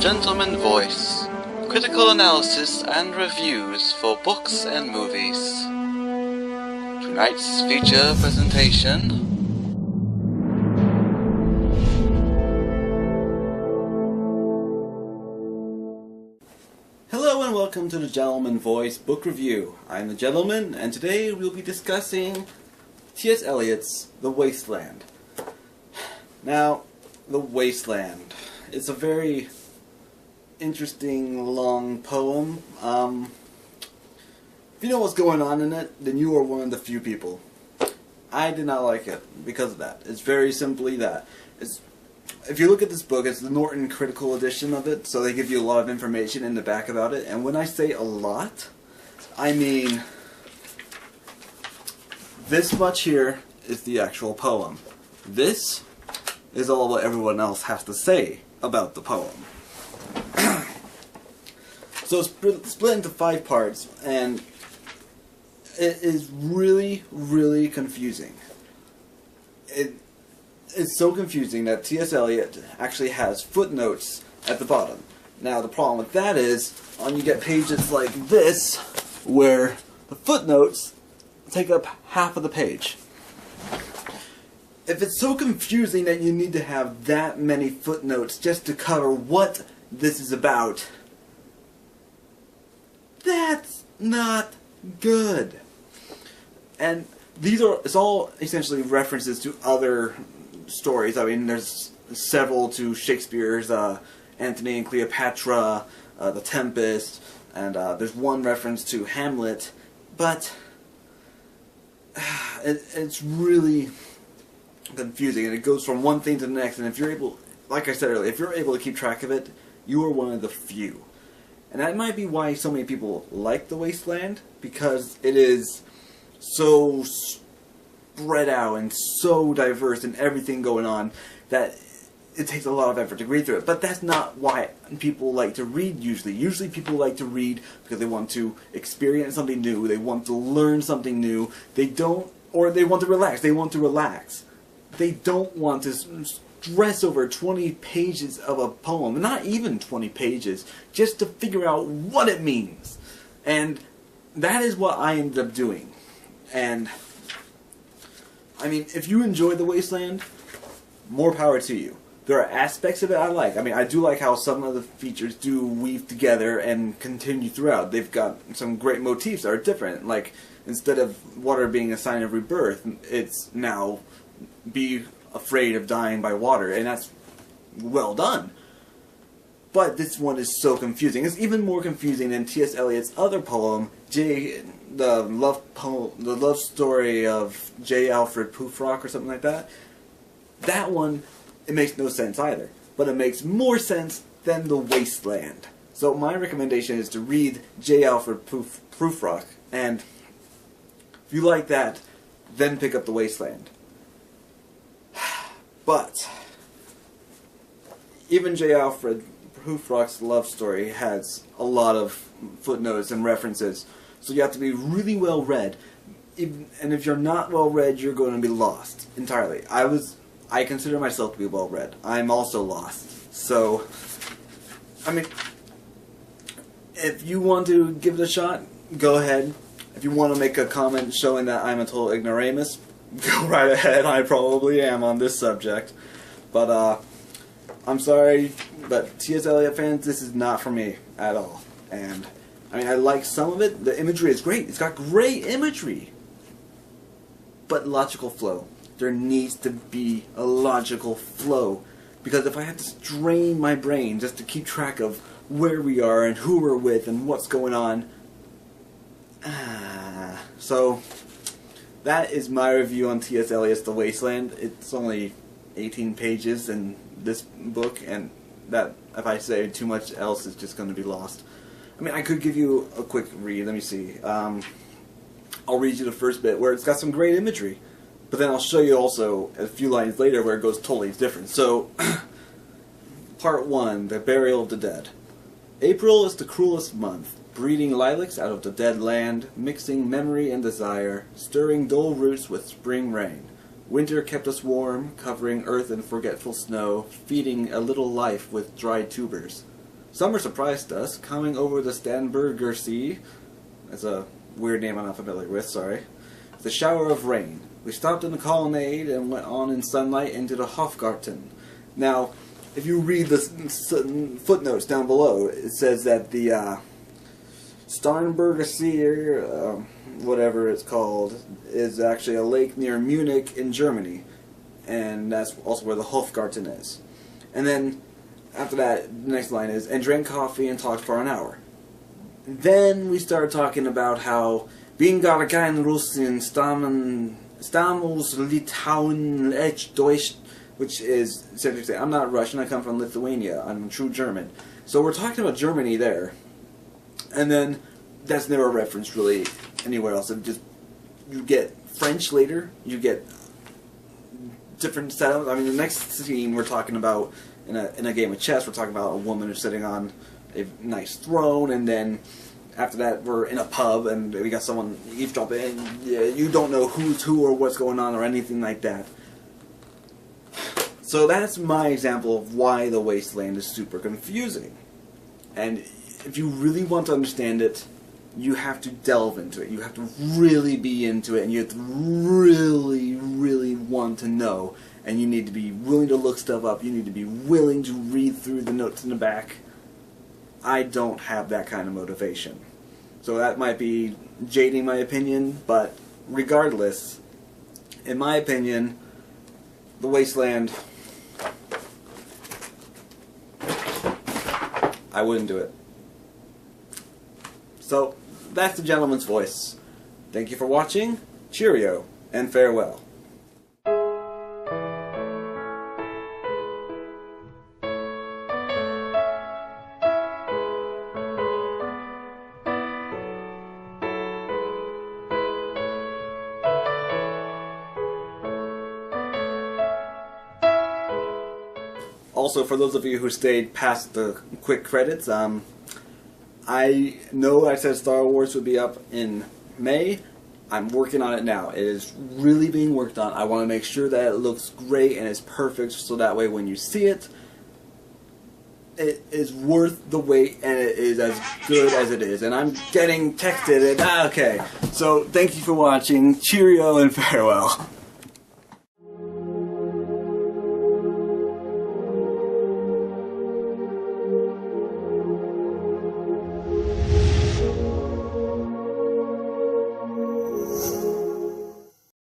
Gentleman Voice, critical analysis and reviews for books and movies. Tonight's feature presentation. Hello and welcome to the Gentleman Voice book review. I'm the Gentleman, and today we'll be discussing T.S. Eliot's The Wasteland. Now, The Wasteland. It's a very interesting, long poem. If you know what's going on in it, then you are one of the few people. I did not like it because of that. It's very simply that. If you look at this book, it's the Norton critical edition of it, so they give you a lot of information in the back about it. And when I say a lot, I mean this much here is the actual poem. This is all what everyone else has to say about the poem. So it's split into 5 parts, and it is really, really confusing. It's so confusing that T.S. Eliot actually has footnotes at the bottom. Now the problem with that is, you get pages like this, where the footnotes take up half of the page. If it's so confusing that you need to have that many footnotes just to cover what this is about, that's not good. And it's all essentially references to other stories. I mean, there's several to Shakespeare's Antony and Cleopatra, The Tempest, and there's one reference to Hamlet, but it's really confusing, and it goes from one thing to the next, and if you're able, like I said earlier, if you're able to keep track of it, you are one of the few. And that might be why so many people like The Wasteland, because it is so spread out and so diverse and everything going on that it takes a lot of effort to read through it. But that's not why people like to read usually. Usually people like to read because they want to experience something new, they want to learn something new, they want to relax. They don't want to stress over 20 pages of a poem, not even 20 pages, just to figure out what it means. And that is what I ended up doing. And I mean, if you enjoy The Wasteland, more power to you. There are aspects of it I like. I mean, I do like how some of the features do weave together and continue throughout. They've got some great motifs that are different. Like, instead of water being a sign of rebirth, it's now be afraid of dying by water, and that's well done. But this one is so confusing. It's even more confusing than T.S. Eliot's other poem, the love story of J. Alfred Prufrock or something like that. That one, it makes no sense either, but it makes more sense than The Wasteland. So my recommendation is to read J. Alfred Prufrock, and if you like that, then pick up The Wasteland. But even J. Alfred Prufrock's love story has a lot of footnotes and references, so you have to be really well read. And if you're not well read, you're going to be lost entirely. I consider myself to be well read. I'm also lost. So, I mean, if you want to give it a shot, go ahead. If you want to make a comment showing that I'm a total ignoramus, go right ahead. I probably am on this subject. But, I'm sorry, but T.S. Eliot fans, this is not for me at all. And, I mean, I like some of it. The imagery is great. It's got great imagery. But logical flow. There needs to be a logical flow. Because if I have to strain my brain just to keep track of where we are and who we're with and what's going on. So, that is my review on T.S. Eliot's The Wasteland. It's only 18 pages in this book, and that, if I say too much else, is just going to be lost. I mean, I could give you a quick read. Let me see. I'll read you the first bit where it's got some great imagery, but then I'll show you also a few lines later where it goes totally different. So, Part 1, The Burial of the Dead. April is the cruelest month, breeding lilacs out of the dead land, mixing memory and desire, stirring dull roots with spring rain. Winter kept us warm, covering earth in forgetful snow, feeding a little life with dry tubers. Summer surprised us, coming over the Starnberger Sea. That's a weird name I'm not familiar with, sorry. The shower of rain. We stopped in the colonnade and went on in sunlight into the Hofgarten. Now, if you read the footnotes down below, it says that the Starnberger See, whatever it's called, is actually a lake near Munich in Germany. And that's also where the Hofgarten is. And then, after that, the next line is, and drank coffee and talked for an hour. Then we started talking about how Bin gar kein Russin stammen aus Litauen echt Deutsch, which is essentially saying, I'm not Russian, I come from Lithuania, I'm a true German. So we're talking about Germany there, and then that's never referenced really anywhere else. It just, you get French later, you get different setups. I mean, the next scene we're talking about, in a game of chess, we're talking about a woman who's sitting on a nice throne, and then after that we're in a pub and we got someone eavesdropping, and you don't know who's who or what's going on or anything like that. So that's my example of why the Wasteland is super confusing. And if you really want to understand it, you have to delve into it. You have to really be into it, and you have to really, really want to know. And you need to be willing to look stuff up. You need to be willing to read through the notes in the back. I don't have that kind of motivation. So that might be jading my opinion, but regardless, in my opinion, the Wasteland, I wouldn't do it. So, that's the gentleman's voice. Thank you for watching, cheerio, and farewell. Also, for those of you who stayed past the quick credits, I know I said Star Wars would be up in May. I'm working on it now. It is really being worked on. I want to make sure that it looks great and is perfect, so that way when you see it, it is worth the wait and it is as good as it is. And I'm getting texted and okay. So thank you for watching. Cheerio and farewell.